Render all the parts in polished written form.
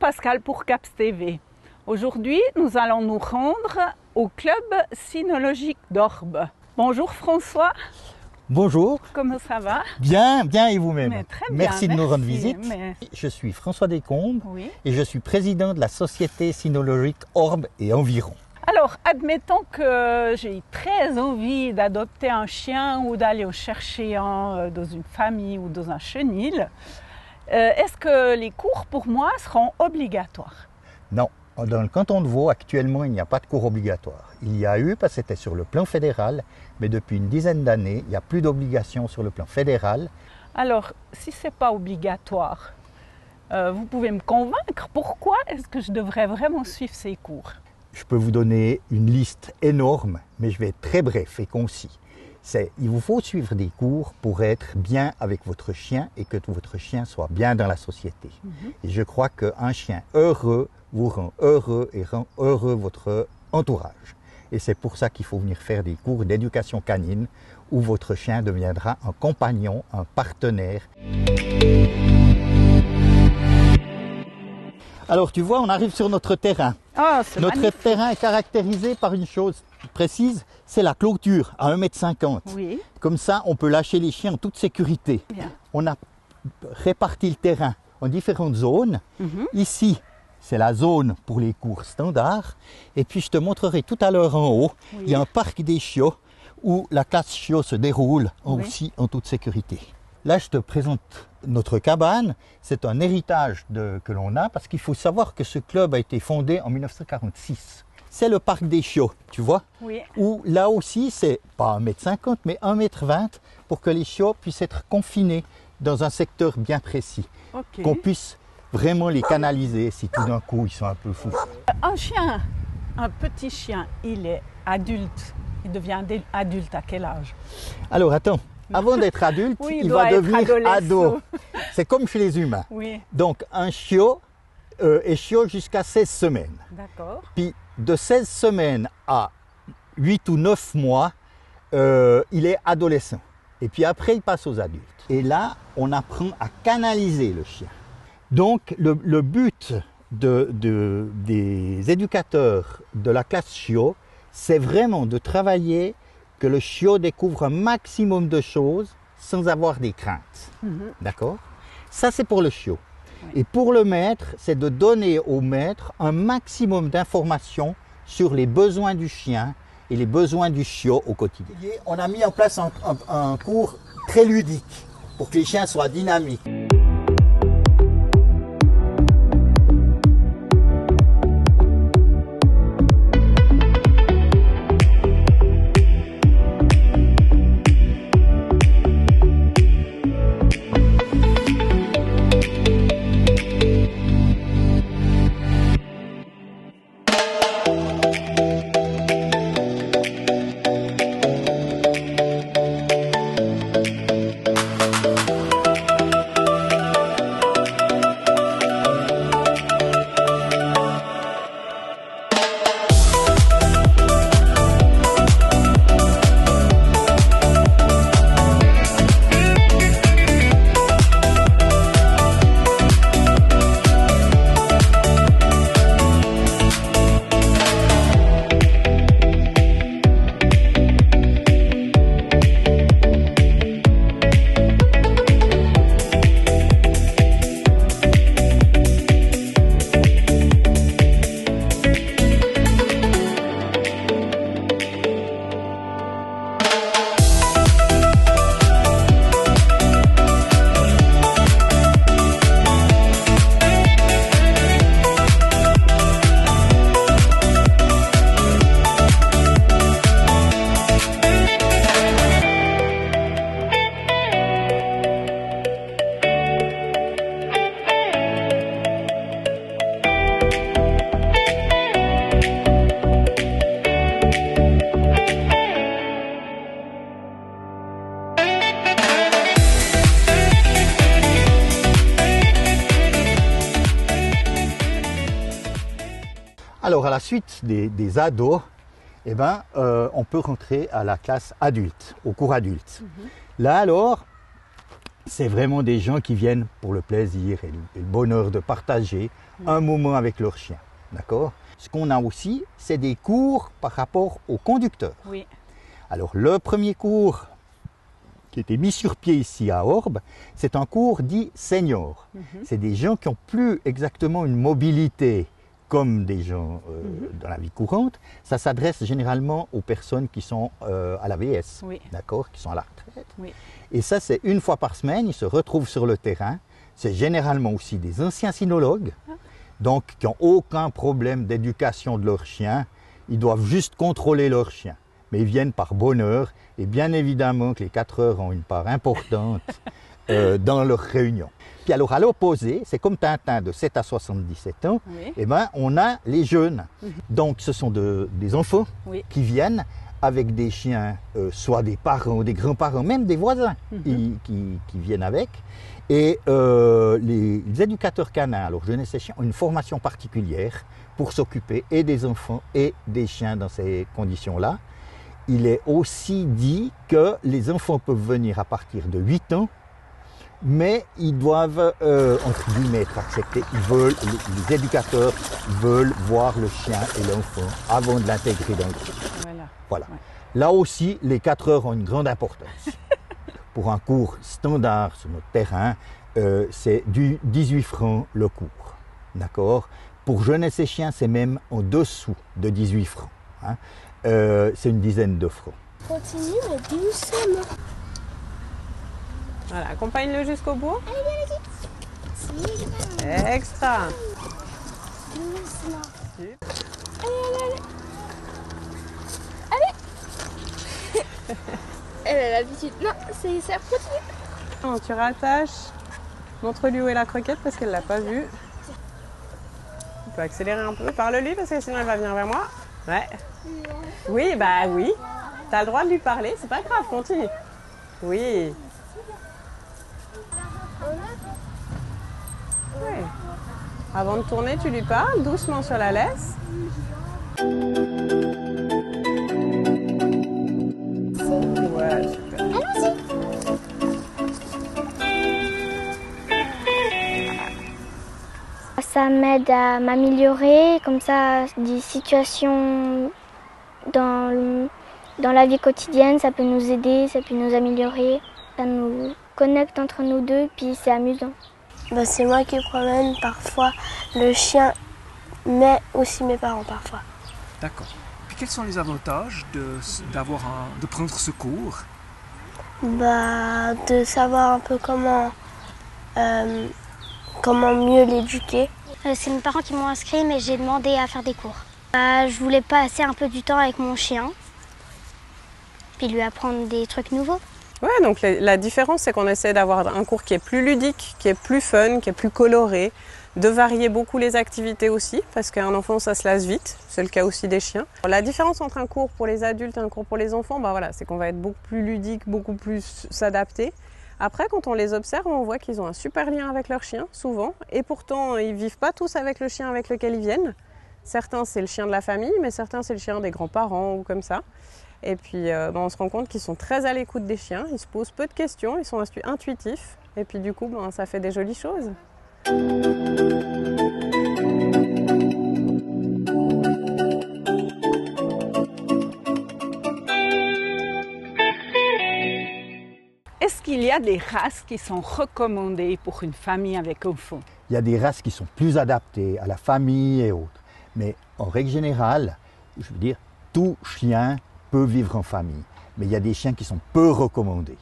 Pascal pour CAPS TV. Aujourd'hui, nous allons nous rendre au club cynologique d'Orbe. Bonjour François. Bonjour. Comment ça va? Bien, bien et vous-même? Très bien, merci de nous rendre visite. Mais... Je suis François Descombes et je suis président de la Société cynologique Orbe et environ. Alors, admettons que j'ai très envie d'adopter un chien ou d'aller le chercher dans une famille ou dans un chenil. Est-ce que les cours pour moi seront obligatoires? Non, dans le canton de Vaud, actuellement, il n'y a pas de cours obligatoire. Il y a eu, parce que c'était sur le plan fédéral, mais depuis une dizaine d'années, il n'y a plus d'obligation sur le plan fédéral. Alors, si ce n'est pas obligatoire, vous pouvez me convaincre pourquoi est-ce que je devrais vraiment suivre ces cours? Je peux vous donner une liste énorme, mais je vais être très bref et concis. Il vous faut suivre des cours pour être bien avec votre chien et que votre chien soit bien dans la société. Et je crois qu'un chien heureux vous rend heureux et rend heureux votre entourage. Et c'est pour ça qu'il faut venir faire des cours d'éducation canine où votre chien deviendra un compagnon, un partenaire. Alors tu vois, on arrive sur notre terrain. Oh, notre terrain est caractérisé par une chose précise, c'est la clôture à 1,50 m. Oui. Comme ça, on peut lâcher les chiens en toute sécurité. Bien. On a réparti le terrain en différentes zones. Ici, c'est la zone pour les cours standards. Et puis, je te montrerai tout à l'heure en haut, il y a un parc des chiots où la classe chiot se déroule aussi en toute sécurité. Là, je te présente notre cabane. C'est un héritage que l'on a parce qu'il faut savoir que ce club a été fondé en 1946. C'est le parc des chiots, tu vois, où là aussi, c'est pas 1,50 m, mais 1,20 m pour que les chiots puissent être confinés dans un secteur bien précis. Qu'on puisse vraiment les canaliser si tout d'un coup, ils sont un peu fous. Un chien, un petit chien, il est adulte. Il devient adulte à quel âge? Alors, attends. Avant d'être adulte, il va devenir ado. C'est comme chez les humains. Donc, un chiot est chiot jusqu'à 16 semaines. D'accord. Puis, de 16 semaines à 8 ou 9 mois, il est adolescent. Et puis après, il passe aux adultes. Et là, on apprend à canaliser le chien. Donc, le but des éducateurs de la classe chiot, c'est vraiment de travailler que le chiot découvre un maximum de choses sans avoir des craintes. D'accord? Ça, c'est pour le chiot. Et pour le maître, c'est de donner au maître un maximum d'informations sur les besoins du chien et les besoins du chiot au quotidien. On a mis en place un cours très ludique pour que les chiens soient dynamiques. Alors à la suite des ados, eh ben, on peut rentrer à la classe adulte, au cours adulte. Là alors, C'est vraiment des gens qui viennent pour le plaisir et le bonheur de partager un moment avec leur chien. D'accord ? Ce qu'on a aussi, c'est des cours par rapport aux conducteurs. Oui. Alors, le premier cours qui était mis sur pied ici à Orbe, c'est un cours dit senior. C'est des gens qui n'ont plus exactement une mobilité comme des gens dans la vie courante. Ça s'adresse généralement aux personnes qui sont à la VS, d'accord, qui sont à la retraite. Oui. Et ça, c'est une fois par semaine, ils se retrouvent sur le terrain. C'est généralement aussi des anciens cynologues, donc qui n'ont aucun problème d'éducation de leur chien. Ils doivent juste contrôler leur chien. Mais ils viennent par bonheur, et bien évidemment que les 4 heures ont une part importante dans leur réunion. Puis alors à l'opposé, c'est comme Tintin de 7 à 77 ans, eh ben, on a les jeunes. Donc ce sont des enfants qui viennent avec des chiens, soit des parents, des grands-parents, même des voisins qui viennent avec. Et les éducateurs canins, alors jeunes et ces chiens, ont une formation particulière pour s'occuper et des enfants et des chiens dans ces conditions-là. Il est aussi dit que les enfants peuvent venir à partir de 8 ans, mais ils doivent, entre guillemets, être acceptés. Les éducateurs veulent voir le chien et l'enfant avant de l'intégrer dans le groupe. Voilà. Ouais. Là aussi, les 4 heures ont une grande importance. Pour un cours standard sur notre terrain, c'est du 18 francs le cours. D'accord ? Pour jeunesse et chiens, c'est même en dessous de 18 francs. Hein. C'est une dizaine de francs. Continue, mais doucement. Voilà, accompagne-le jusqu'au bout. Allez. Extra. Doucement. Allez. Elle a l'habitude. Non, c'est ça, continue. Quand tu rattaches, montre-lui où est la croquette parce qu'elle ne l'a pas vue. Tu peux accélérer un peu. Parle-lui parce que sinon elle va venir vers moi. Ouais. Oui, bah oui. T'as le droit de lui parler, c'est pas grave, continue. Oui. Ouais. Avant de tourner, tu lui parles doucement sur la laisse. Ouais, super. Ça m'aide à m'améliorer, comme ça, des situations dans la vie quotidienne, ça peut nous aider, ça peut nous améliorer. Ça nous connecte entre nous deux, puis c'est amusant. C'est moi qui promène parfois le chien, mais aussi mes parents parfois. D'accord. Puis quels sont les avantages de prendre ce cours ? De savoir un peu comment mieux l'éduquer. C'est mes parents qui m'ont inscrit, mais j'ai demandé à faire des cours. Je voulais passer un peu du temps avec mon chien, puis lui apprendre des trucs nouveaux. Ouais, donc la différence, c'est qu'on essaie d'avoir un cours qui est plus ludique, qui est plus fun, qui est plus coloré, de varier beaucoup les activités aussi, parce qu'un enfant, ça se lasse vite. C'est le cas aussi des chiens. La différence entre un cours pour les adultes et un cours pour les enfants, c'est qu'on va être beaucoup plus ludique, beaucoup plus s'adapter. Après, quand on les observe, on voit qu'ils ont un super lien avec leur chien, souvent. Et pourtant, ils ne vivent pas tous avec le chien avec lequel ils viennent. Certains, c'est le chien de la famille, mais certains, c'est le chien des grands-parents ou comme ça. Et puis, on se rend compte qu'ils sont très à l'écoute des chiens. Ils se posent peu de questions, ils sont intuitifs. Et puis, du coup, ça fait des jolies choses. Est-ce qu'il y a des races qui sont recommandées pour une famille avec enfants ? Il y a des races qui sont plus adaptées à la famille et autres. Mais en règle générale, je veux dire, tout chien peut vivre en famille. Mais il y a des chiens qui sont peu recommandés.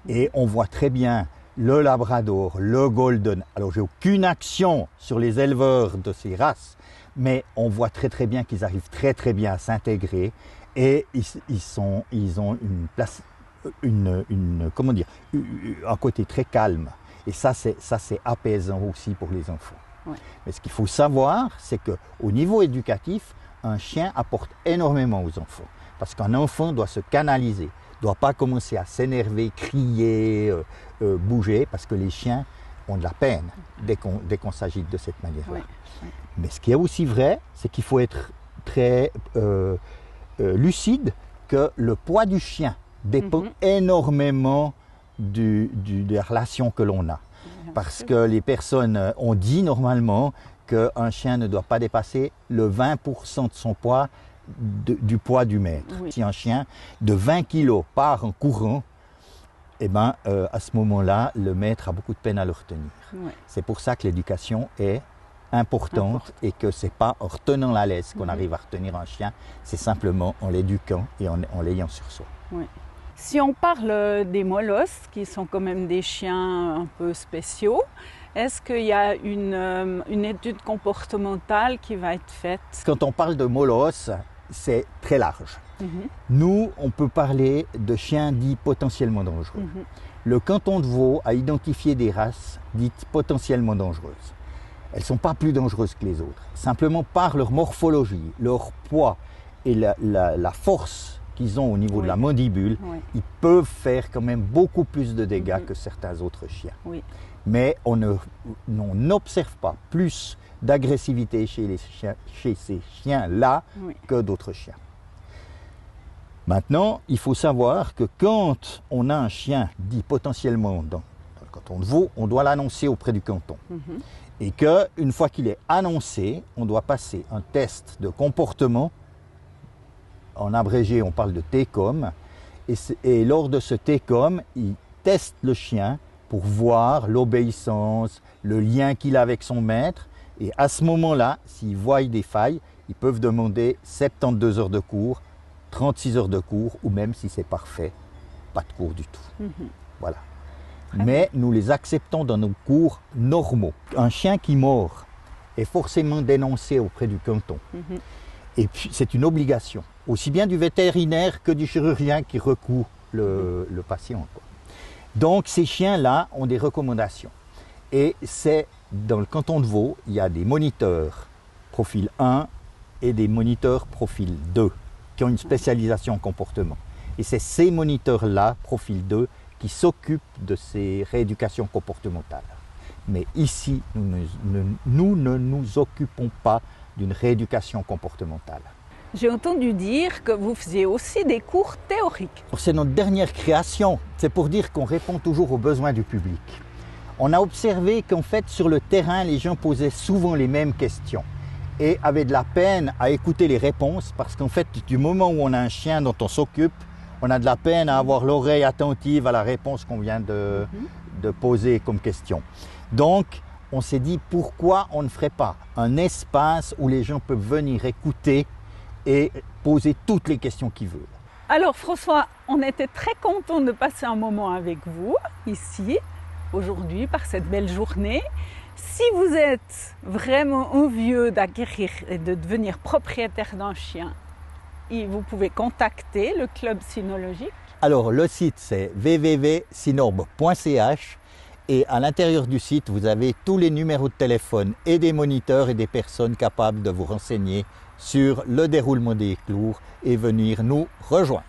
Et on voit très bien le Labrador, le Golden. Alors, j'ai aucune action sur les éleveurs de ces races, mais on voit très très bien qu'ils arrivent très très bien à s'intégrer et ils ont une place, un côté très calme. Et ça c'est apaisant aussi pour les enfants. Ouais. Mais ce qu'il faut savoir, c'est qu'au niveau éducatif, un chien apporte énormément aux enfants. Parce qu'un enfant doit se canaliser, ne doit pas commencer à s'énerver, crier, bouger, parce que les chiens ont de la peine dès qu'on s'agite de cette manière-là. Ouais. Ouais. Mais ce qui est aussi vrai, c'est qu'il faut être très lucide que le poids du chien dépend énormément des relations que l'on a. Bien Parce sûr. que les personnes ont dit normalement qu'un chien ne doit pas dépasser le 20% de son poids du poids du maître. Oui. Si un chien de 20 kg part en courant, eh ben, à ce moment-là, le maître a beaucoup de peine à le retenir. Ouais. C'est pour ça que l'éducation est importante et que ce n'est pas en retenant la laisse qu'on arrive à retenir un chien, c'est simplement en l'éduquant et en l'ayant sur soi. Oui. Si on parle des molosses, qui sont quand même des chiens un peu spéciaux, est-ce qu'il y a une étude comportementale qui va être faite? Quand on parle de molosses, c'est très large. Nous, on peut parler de chiens dits potentiellement dangereux. Le canton de Vaud a identifié des races dites potentiellement dangereuses. Elles ne sont pas plus dangereuses que les autres. Simplement par leur morphologie, leur poids et la force qu'ils ont au niveau de la mandibule, ils peuvent faire quand même beaucoup plus de dégâts que certains autres chiens. Oui. Mais on n'observe pas plus d'agressivité chez ces chiens-là que d'autres chiens. Maintenant, il faut savoir que quand on a un chien dit potentiellement dans le canton de Vaud, on doit l'annoncer auprès du canton. Et qu'une fois qu'il est annoncé, on doit passer un test de comportement. En abrégé, on parle de TCOM. Et lors de ce TCOM, il teste le chien pour voir l'obéissance, le lien qu'il a avec son maître. Et à ce moment-là, s'ils voient des failles, ils peuvent demander 72 heures de cours, 36 heures de cours, ou même si c'est parfait, pas de cours du tout. Voilà. Mais nous les acceptons dans nos cours normaux. Un chien qui mord est forcément dénoncé auprès du canton. Et puis c'est une obligation, aussi bien du vétérinaire que du chirurgien qui recoue le patient, quoi. Donc ces chiens-là ont des recommandations. Et c'est dans le canton de Vaud, il y a des moniteurs profil 1 et des moniteurs profil 2 qui ont une spécialisation en comportement. Et c'est ces moniteurs-là, profil 2, qui s'occupent de ces rééducations comportementales. Mais ici, nous ne nous occupons pas d'une rééducation comportementale. J'ai entendu dire que vous faisiez aussi des cours théoriques. C'est notre dernière création, c'est pour dire qu'on répond toujours aux besoins du public. On a observé qu'en fait, sur le terrain, les gens posaient souvent les mêmes questions et avaient de la peine à écouter les réponses parce qu'en fait, du moment où on a un chien dont on s'occupe, on a de la peine à avoir l'oreille attentive à la réponse qu'on vient de poser comme question. Donc, on s'est dit pourquoi on ne ferait pas un espace où les gens peuvent venir écouter et poser toutes les questions qu'ils veulent. Alors François, on était très contents de passer un moment avec vous ici, aujourd'hui, par cette belle journée. Si vous êtes vraiment envieux d'acquérir et de devenir propriétaire d'un chien, vous pouvez contacter le club cynologique. Alors le site c'est www.cynorbe.ch et à l'intérieur du site vous avez tous les numéros de téléphone et des moniteurs et des personnes capables de vous renseigner sur le déroulement des cours et venir nous rejoindre.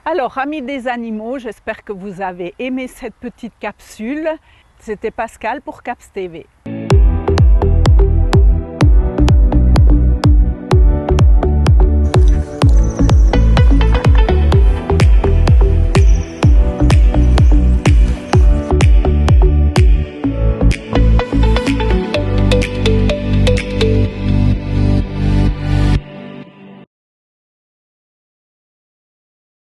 Alors amis des animaux, j'espère que vous avez aimé cette petite capsule. C'était Pascal pour Caps TV.